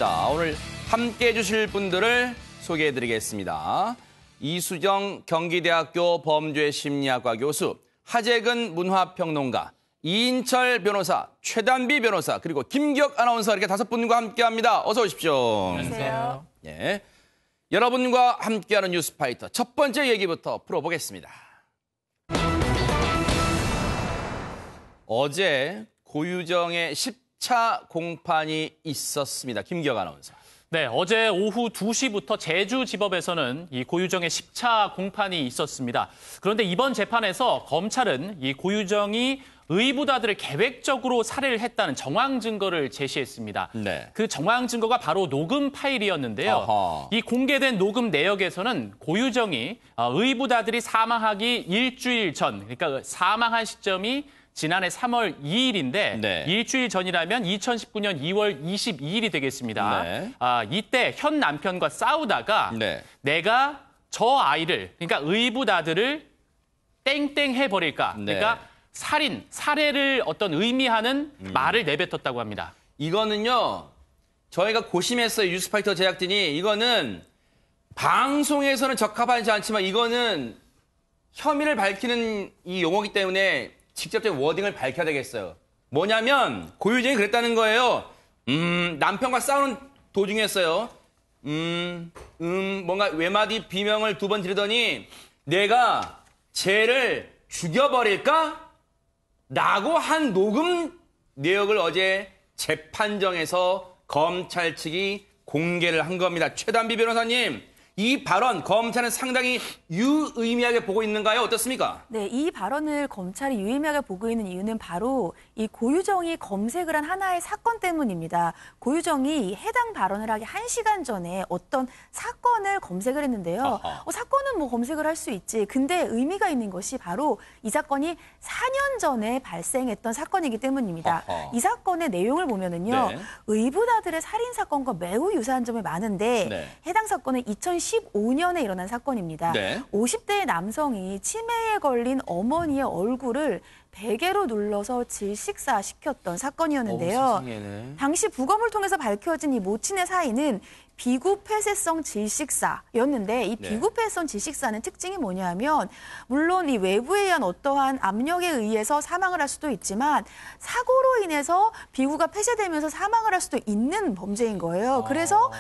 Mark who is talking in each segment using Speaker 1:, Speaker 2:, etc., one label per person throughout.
Speaker 1: 자, 오늘 함께해 주실 분들을 소개해 드리겠습니다. 이수정 경기대학교 범죄심리학과 교수, 하재근 문화평론가, 이인철 변호사, 최단비 변호사, 그리고 김기혁 아나운서 이렇게 5분과 함께합니다. 어서 오십시오.
Speaker 2: 안녕하세요.
Speaker 1: 예, 여러분과 함께하는 뉴스파이터 첫 번째 얘기부터 풀어보겠습니다. 어제 고유정의 10차 공판이 있었습니다. 김기혁 아나운서.
Speaker 2: 네, 어제 오후 2시부터 제주지법에서는 이 고유정의 10차 공판이 있었습니다. 그런데 이번 재판에서 검찰은 이 고유정이 의붓아들을 계획적으로 살해를 했다는 정황 증거를 제시했습니다.
Speaker 1: 네.
Speaker 2: 그 정황 증거가 바로 녹음 파일이었는데요.
Speaker 1: 어허.
Speaker 2: 이 공개된 녹음 내역에서는 고유정이 의붓아들이 사망하기 일주일 전, 그러니까 사망한 시점이 지난해 3월 2일인데
Speaker 1: 네.
Speaker 2: 일주일 전이라면 2019년 2월 22일이 되겠습니다.
Speaker 1: 네.
Speaker 2: 이때 현 남편과 싸우다가
Speaker 1: 네.
Speaker 2: 내가 저 아이를, 그러니까 의붓아들을 땡땡 해버릴까.
Speaker 1: 네.
Speaker 2: 그러니까 살해를 어떤 의미하는 말을 내뱉었다고 합니다.
Speaker 1: 이거는요, 저희가 고심했어요. 뉴스파이터 제작진이. 이거는 방송에서는 적합하지 않지만 이거는 혐의를 밝히는 이 용어이기 때문에 직접적인 워딩을 밝혀야 되겠어요. 뭐냐면 고유정이 그랬다는 거예요. 남편과 싸우는 도중이었어요. 뭔가 외마디 비명을 2번 지르더니 내가 쟤를 죽여버릴까? 라고 한 녹음 내역을 어제 재판정에서 검찰 측이 공개를 한 겁니다. 최단비 변호사님, 이 발언 검찰은 상당히 유의미하게 보고 있는가요? 어떻습니까?
Speaker 3: 네, 이 발언을 검찰이 유의미하게 보고 있는 이유는 바로 이 고유정이 검색을 한 하나의 사건 때문입니다. 고유정이 해당 발언을 하기 1시간 전에 어떤 사건을 검색을 했는데요. 사건은 뭐 검색을 할 수 있지. 근데 의미가 있는 것이 바로 이 사건이 4년 전에 발생했던 사건이기 때문입니다. 이 사건의 내용을 보면은요.
Speaker 1: 네.
Speaker 3: 의붓아들의 살인 사건과 매우 유사한 점이 많은데
Speaker 1: 네.
Speaker 3: 해당 사건은 2015년에 일어난 사건입니다.
Speaker 1: 네.
Speaker 3: 50대의 남성이 치매에 걸린 어머니의 얼굴을 베개로 눌러서 질식사시켰던 사건이었는데요.
Speaker 1: 세상에네.
Speaker 3: 당시 부검을 통해서 밝혀진 이 모친의 사인은 비구폐쇄성 질식사였는데 이
Speaker 1: 네.
Speaker 3: 비구폐쇄성 질식사는 특징이 뭐냐면 물론 이 외부에 의한 어떠한 압력에 의해서 사망을 할 수도 있지만 사고로 인해서 비구가 폐쇄되면서 사망을 할 수도 있는 범죄인 거예요. 그래서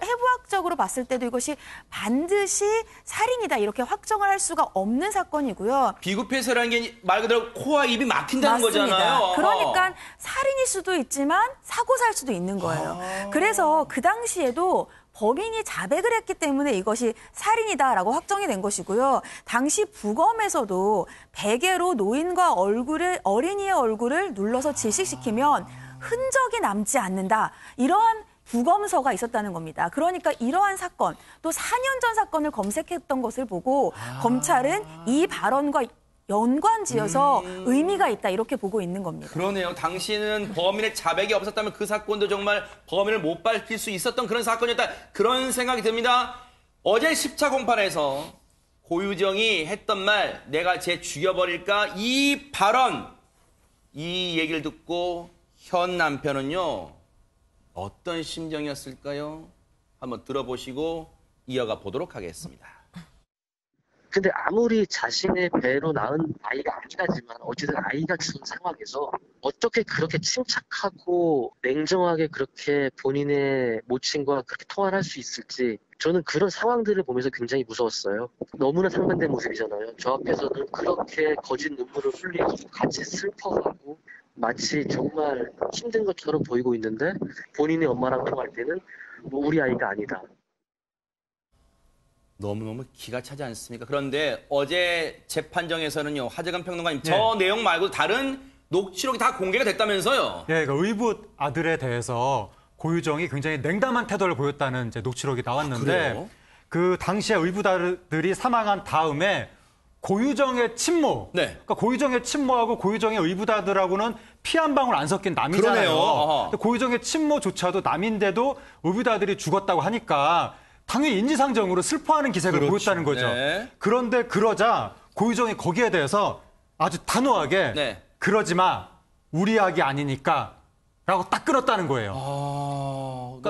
Speaker 3: 해부학적으로 봤을 때도 이것이 반드시 살인이다 이렇게 확정을 할 수가 없는 사건이고요.
Speaker 1: 비구폐쇄라는 게 말 그대로 코와 입이 막힌다는
Speaker 3: 맞습니다.
Speaker 1: 거잖아요.
Speaker 3: 그러니까 살인일 수도 있지만 사고살 수도 있는 거예요. 그래서 그 당시에도 범인이 자백을 했기 때문에 이것이 살인이다라고 확정이 된 것이고요. 당시 부검에서도 베개로 노인과 어린이의 얼굴을 눌러서 질식시키면 흔적이 남지 않는다. 이러한 부검서가 있었다는 겁니다. 그러니까 이러한 사건, 또 4년 전 사건을 검색했던 것을 보고 검찰은 이 발언과 연관지어서 의미가 있다 이렇게 보고 있는 겁니다.
Speaker 1: 그러네요. 당시에는 범인의 자백이 없었다면 그 사건도 정말 범인을 못 밝힐 수 있었던 그런 사건이었다. 그런 생각이 듭니다. 어제 10차 공판에서 고유정이 했던 말, 내가 쟤 죽여버릴까? 이 발언, 이 얘기를 듣고 현 남편은요, 어떤 심정이었을까요? 한번 들어보시고 이어가 보도록 하겠습니다.
Speaker 4: 근데 아무리 자신의 배로 낳은 아이가 아니긴 하지만 어쨌든 아이가 죽은 상황에서 어떻게 그렇게 침착하고 냉정하게 그렇게 본인의 모친과 그렇게 통화를 할 수 있을지 저는 그런 상황들을 보면서 굉장히 무서웠어요. 너무나 상반된 모습이잖아요. 저 앞에서는 그렇게 거짓 눈물을 흘리고 같이 슬퍼하고 마치 정말 힘든 것처럼 보이고 있는데 본인의 엄마랑 통화할 때는 뭐 우리 아이가 아니다.
Speaker 1: 너무너무 기가 차지 않습니까? 그런데 어제 재판정에서는요, 하재근 평론가님, 저 내용 말고 다른 녹취록이 다 공개가 됐다면서요?
Speaker 5: 예, 그러니까 의붓 아들에 대해서 고유정이 굉장히 냉담한 태도를 보였다는 이제 녹취록이 나왔는데 그 당시에 의붓 아들이 사망한 다음에 고유정의 친모,
Speaker 1: 네.
Speaker 5: 그러니까 고유정의 친모하고 고유정의 의붓 아들하고는 피 한 방울 안 섞인 남이잖아요.
Speaker 1: 그러네요.
Speaker 5: 근데 고유정의 친모조차도 남인데도 의붓 아들이 죽었다고 하니까 당연히 인지상정으로 슬퍼하는 기색을 보였다는 거죠.
Speaker 1: 네.
Speaker 5: 그런데 그러자 고유정이 거기에 대해서 아주 단호하게
Speaker 1: 네.
Speaker 5: 그러지 마, 우리 아기 아니니까 라고 딱 끊었다는 거예요.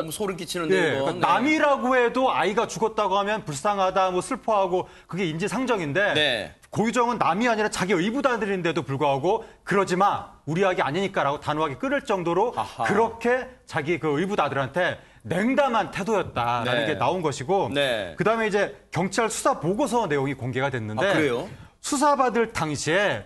Speaker 1: 너무 소름 끼치는데
Speaker 5: 예,
Speaker 1: 이거.
Speaker 5: 그러니까 남이라고 해도 아이가 죽었다고 하면 불쌍하다, 뭐 슬퍼하고 그게 인지상정인데
Speaker 1: 네.
Speaker 5: 고유정은 남이 아니라 자기 의붓아들인데도 불구하고 그러지 마, 우리 아기 아니니까라고 단호하게 끊을 정도로
Speaker 1: 아하.
Speaker 5: 그렇게 자기 그 의붓아들한테 냉담한 태도였다라는
Speaker 1: 네.
Speaker 5: 게 나온 것이고
Speaker 1: 네.
Speaker 5: 그다음에 이제 경찰 수사 보고서 내용이 공개가 됐는데
Speaker 1: 아, 그래요?
Speaker 5: 수사받을 당시에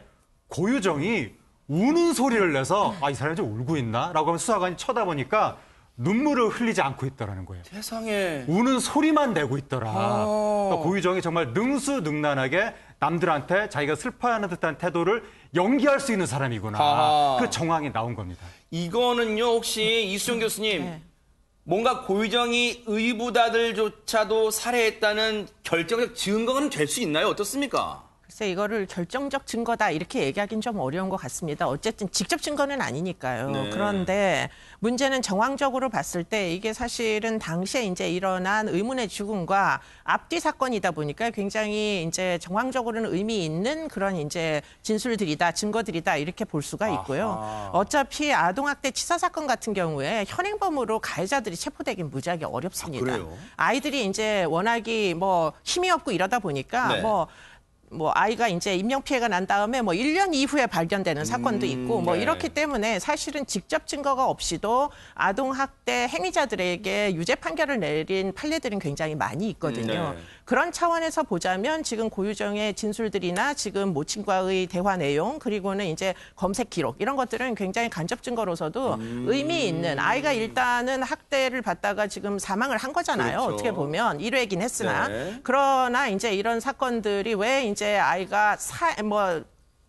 Speaker 5: 고유정이 우는 소리를 내서 이 사람이 좀 울고 있나라고 하면 수사관이 쳐다보니까 눈물을 흘리지 않고 있더라는 거예요.
Speaker 1: 세상에.
Speaker 5: 우는 소리만 내고 있더라.
Speaker 1: 아.
Speaker 5: 그러니까 고유정이 정말 능수능란하게 남들한테 자기가 슬퍼하는 듯한 태도를 연기할 수 있는 사람이구나.
Speaker 1: 아하.
Speaker 5: 그 정황이 나온 겁니다.
Speaker 1: 이거는요 혹시 이수정 교수님
Speaker 3: 네.
Speaker 1: 뭔가 고유정이 의붓아들조차도 살해했다는 결정적 증거는 될 수 있나요? 어떻습니까?
Speaker 6: 글쎄 이거를 결정적 증거다 이렇게 얘기하기는 좀 어려운 것 같습니다. 어쨌든 직접 증거는 아니니까요.
Speaker 1: 네.
Speaker 6: 그런데 문제는 정황적으로 봤을 때 이게 사실은 당시에 이제 일어난 의문의 죽음과 앞뒤 사건이다 보니까 굉장히 이제 정황적으로는 의미 있는 그런 이제 진술들이다, 증거들이다 이렇게 볼 수가 있고요.
Speaker 1: 아하.
Speaker 6: 어차피 아동학대 치사 사건 같은 경우에 현행범으로 가해자들이 체포되긴 무지하게 어렵습니다.
Speaker 1: 그래요?
Speaker 6: 아이들이 이제 워낙이 뭐 힘이 없고 이러다 보니까
Speaker 1: 네.
Speaker 6: 뭐 아이가 이제 인명피해가 난 다음에 뭐 1년 이후에 발견되는 사건도 있고 뭐
Speaker 1: 네.
Speaker 6: 이렇기 때문에 사실은 직접 증거가 없이도 아동학대 행위자들에게 유죄 판결을 내린 판례들은 굉장히 많이 있거든요.
Speaker 1: 네.
Speaker 6: 그런 차원에서 보자면 지금 고유정의 진술들이나 지금 모친과의 대화 내용 그리고는 이제 검색 기록 이런 것들은 굉장히 간접 증거로서도 의미 있는 아이가 일단은 학대를 받다가 지금 사망을 한 거잖아요.
Speaker 1: 그렇죠.
Speaker 6: 어떻게 보면 1회긴 했으나
Speaker 1: 네.
Speaker 6: 그러나 이제 이런 사건들이 왜 이제 아이가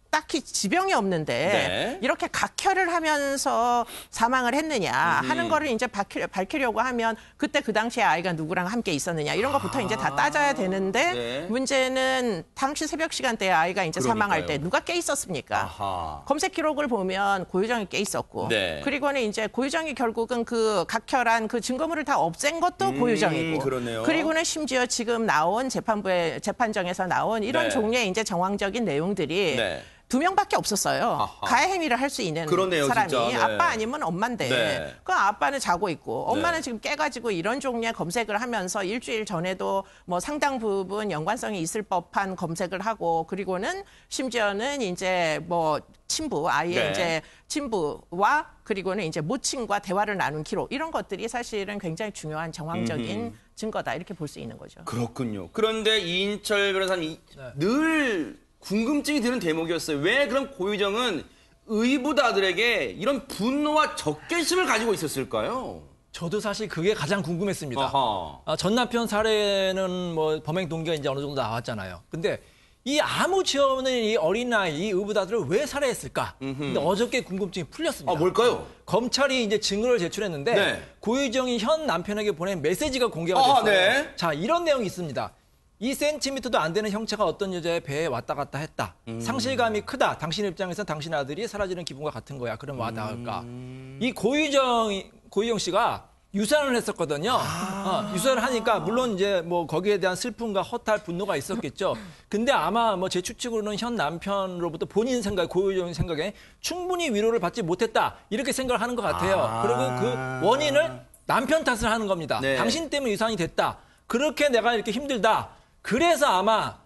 Speaker 6: 딱히 지병이 없는데
Speaker 1: 네.
Speaker 6: 이렇게 각혈을 하면서 사망을 했느냐 하는 거를 이제 밝히려고 하면 그때 그 당시에 아이가 누구랑 함께 있었느냐 이런 것부터 이제 다 따져야 되는데
Speaker 1: 네.
Speaker 6: 문제는 당시 새벽 시간대에 아이가 이제 사망할
Speaker 1: 그러니까요.
Speaker 6: 때 누가 깨 있었습니까?
Speaker 1: 아하.
Speaker 6: 검색 기록을 보면 고유정이 깨 있었고
Speaker 1: 네.
Speaker 6: 그리고는 이제 고유정이 결국은 그 각혈한 그 증거물을 다 없앤 것도 고유정이고
Speaker 1: 그러네요.
Speaker 6: 그리고는 심지어 지금 나온 재판정에서 나온 이런
Speaker 1: 네.
Speaker 6: 종류의 이제 정황적인 내용들이
Speaker 1: 네.
Speaker 6: 2명밖에 없었어요.
Speaker 1: 아하.
Speaker 6: 가해 행위를 할 수 있는
Speaker 1: 그러네요,
Speaker 6: 사람이
Speaker 1: 진짜. 네.
Speaker 6: 아빠 아니면 엄마인데
Speaker 1: 네.
Speaker 6: 그 아빠는 자고 있고 엄마는
Speaker 1: 네.
Speaker 6: 지금 깨가지고 이런 종류의 검색을 하면서 일주일 전에도 뭐 상당 부분 연관성이 있을 법한 검색을 하고 그리고는 심지어는 이제 뭐 친부 아이의
Speaker 1: 네.
Speaker 6: 이제 친부와 그리고는 이제 모친과 대화를 나눈 기록 이런 것들이 사실은 굉장히 중요한 정황적인 증거다 이렇게 볼 수 있는 거죠.
Speaker 1: 그렇군요. 그런데 이인철 변호사님 늘 궁금증이 드는 대목이었어요. 왜 그럼 고유정은 의붓아들에게 이런 분노와 적개심을 가지고 있었을까요?
Speaker 7: 저도 사실 그게 가장 궁금했습니다.
Speaker 1: 아하.
Speaker 7: 전 남편 사례는 뭐 범행 동기가 이제 어느 정도 나왔잖아요. 근데 이 아무 죄 없는 이 어린아이, 이 의붓아들을 왜 살해했을까? 근데 어저께 궁금증이 풀렸습니다.
Speaker 1: 뭘까요?
Speaker 7: 검찰이 이제 증거를 제출했는데
Speaker 1: 네.
Speaker 7: 고유정이 현 남편에게 보낸 메시지가 공개가
Speaker 1: 아,
Speaker 7: 됐어요.
Speaker 1: 네.
Speaker 7: 자, 이런 내용이 있습니다. 2cm도 안 되는 형체가 어떤 여자의 배에 왔다 갔다 했다. 상실감이 크다. 당신 입장에서 당신 아들이 사라지는 기분과 같은 거야. 그럼 와 닿을까? 이 고유정 씨가 유산을 했었거든요. 유산을 하니까 물론 이제 뭐 거기에 대한 슬픔과 허탈 분노가 있었겠죠. 근데 아마 뭐 제 추측으로는 현 남편으로부터 본인 생각, 고유정 생각에 충분히 위로를 받지 못했다. 이렇게 생각을 하는 것 같아요. 그리고 그 원인을 남편 탓을 하는 겁니다.
Speaker 1: 네.
Speaker 7: 당신 때문에 유산이 됐다. 그렇게 내가 이렇게 힘들다. 그래서 아마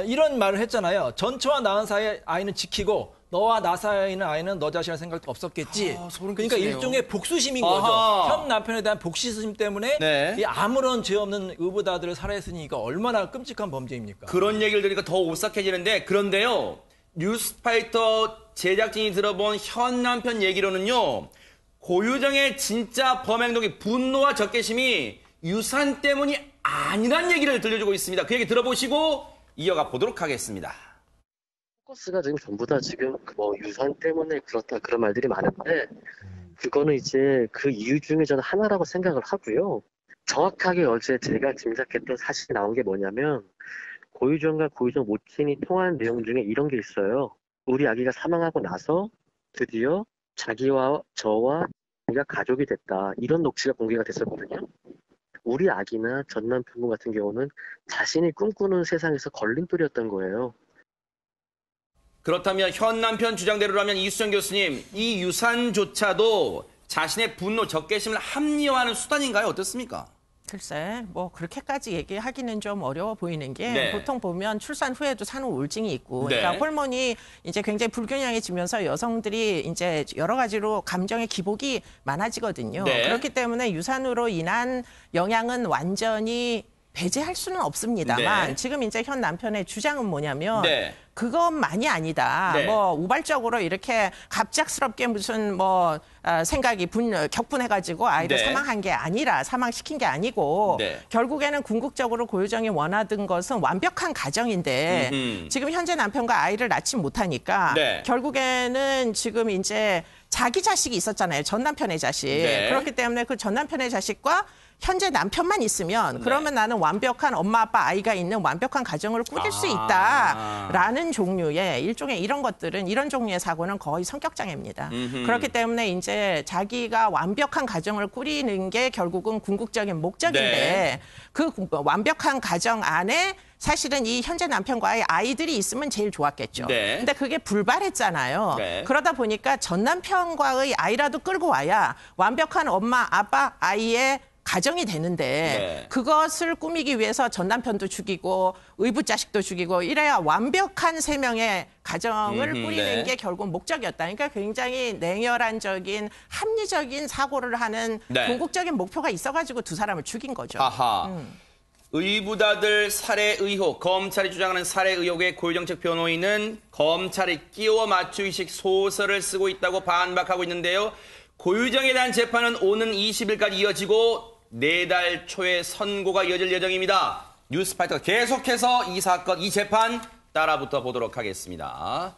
Speaker 7: 이런 말을 했잖아요. 전처와 낳은 사이의 아이는 지키고 너와 나 사이의 아이는 너 자신할 생각도 없었겠지.
Speaker 1: 소름
Speaker 7: 그러니까
Speaker 1: 끼치네요.
Speaker 7: 일종의 복수심인
Speaker 1: 아하.
Speaker 7: 거죠. 현 남편에 대한 복수심 때문에
Speaker 1: 네.
Speaker 7: 이 아무런 죄 없는 의붓아들을 살해했으니 이거 얼마나 끔찍한 범죄입니까?
Speaker 1: 그런 얘기를 들으니까 더 오싹해지는데 그런데요. 뉴스파이터 제작진이 들어본 현 남편 얘기로는요. 고유정의 진짜 범행 동기 분노와 적개심이 유산 때문이 아니란 얘기를 들려주고 있습니다. 그 얘기 들어보시고 이어가 보도록 하겠습니다.
Speaker 4: 포커스가 지금 전부 다 지금 뭐 유산 때문에 그렇다 그런 말들이 많은데 그거는 이제 그 이유 중에 저는 하나라고 생각을 하고요. 정확하게 어제 제가 짐작했던 사실이 나온 게 뭐냐면 고유정과 고유정 모친이 통화한 내용 중에 이런 게 있어요. 우리 아기가 사망하고 나서 드디어 자기와 저와 자기가 가족이 됐다. 이런 녹취가 공개가 됐었거든요. 우리 아기나 전 남편분 같은 경우는 자신이 꿈꾸는 세상에서 걸림돌이었던 거예요.
Speaker 1: 그렇다면 현 남편 주장대로라면 이수정 교수님, 이 유산조차도 자신의 분노, 적개심을 합리화하는 수단인가요? 어떻습니까?
Speaker 6: 글쎄, 뭐 그렇게까지 얘기하기는 좀 어려워 보이는 게
Speaker 1: 네.
Speaker 6: 보통 보면 출산 후에도 산후 우울증이 있고,
Speaker 1: 네.
Speaker 6: 그러니까 호르몬이 이제 굉장히 불균형해지면서 여성들이 이제 여러 가지로 감정의 기복이 많아지거든요.
Speaker 1: 네.
Speaker 6: 그렇기 때문에 유산으로 인한 영향은 완전히 배제할 수는 없습니다만
Speaker 1: 네.
Speaker 6: 지금 이제 현 남편의 주장은 뭐냐면
Speaker 1: 네.
Speaker 6: 그것만이 아니다.
Speaker 1: 네.
Speaker 6: 뭐 우발적으로 이렇게 갑작스럽게 무슨 뭐 생각이 격분해가지고 아이를
Speaker 1: 네.
Speaker 6: 사망한 게 아니라 사망시킨 게 아니고
Speaker 1: 네.
Speaker 6: 결국에는 궁극적으로 고유정이 원하던 것은 완벽한 가정인데
Speaker 1: 음흠.
Speaker 6: 지금 현재 남편과 아이를 낳지 못하니까
Speaker 1: 네.
Speaker 6: 결국에는 지금 이제 자기 자식이 있었잖아요. 전 남편의 자식.
Speaker 1: 네.
Speaker 6: 그렇기 때문에 그 전 남편의 자식과 현재 남편만 있으면 그러면 나는 완벽한 엄마 아빠 아이가 있는 완벽한 가정을 꾸릴 수 있다라는 종류의 일종의 이런 것들은 이런 종류의 사고는 거의 성격 장애입니다. 그렇기 때문에 이제 자기가 완벽한 가정을 꾸리는 게 결국은 궁극적인 목적인데
Speaker 1: 네.
Speaker 6: 그 완벽한 가정 안에 사실은 이 현재 남편과의 아이들이 있으면 제일 좋았겠죠.
Speaker 1: 네.
Speaker 6: 근데 그게 불발했잖아요.
Speaker 1: 네.
Speaker 6: 그러다 보니까 전 남편과의 아이라도 끌고 와야 완벽한 엄마, 아빠, 아이의 가정이 되는데
Speaker 1: 네.
Speaker 6: 그것을 꾸미기 위해서 전 남편도 죽이고 의붓 자식도 죽이고 이래야 완벽한 세 명의 가정을 꾸리는
Speaker 1: 네.
Speaker 6: 게 결국 목적이었다. 그러니까 굉장히 냉혈한적인 합리적인 사고를 하는
Speaker 1: 네.
Speaker 6: 궁극적인 목표가 있어가지고 두 사람을 죽인 거죠.
Speaker 1: 아하. 의부다들 살해 의혹, 검찰이 주장하는 살해 의혹의 고유정책 변호인은 검찰이 끼워 맞추기식 소설을 쓰고 있다고 반박하고 있는데요. 고유정에 대한 재판은 오는 20일까지 이어지고 내달 초에 선고가 이어질 예정입니다. 뉴스파이터가 계속해서 이 사건, 이 재판 따라붙어 보도록 하겠습니다.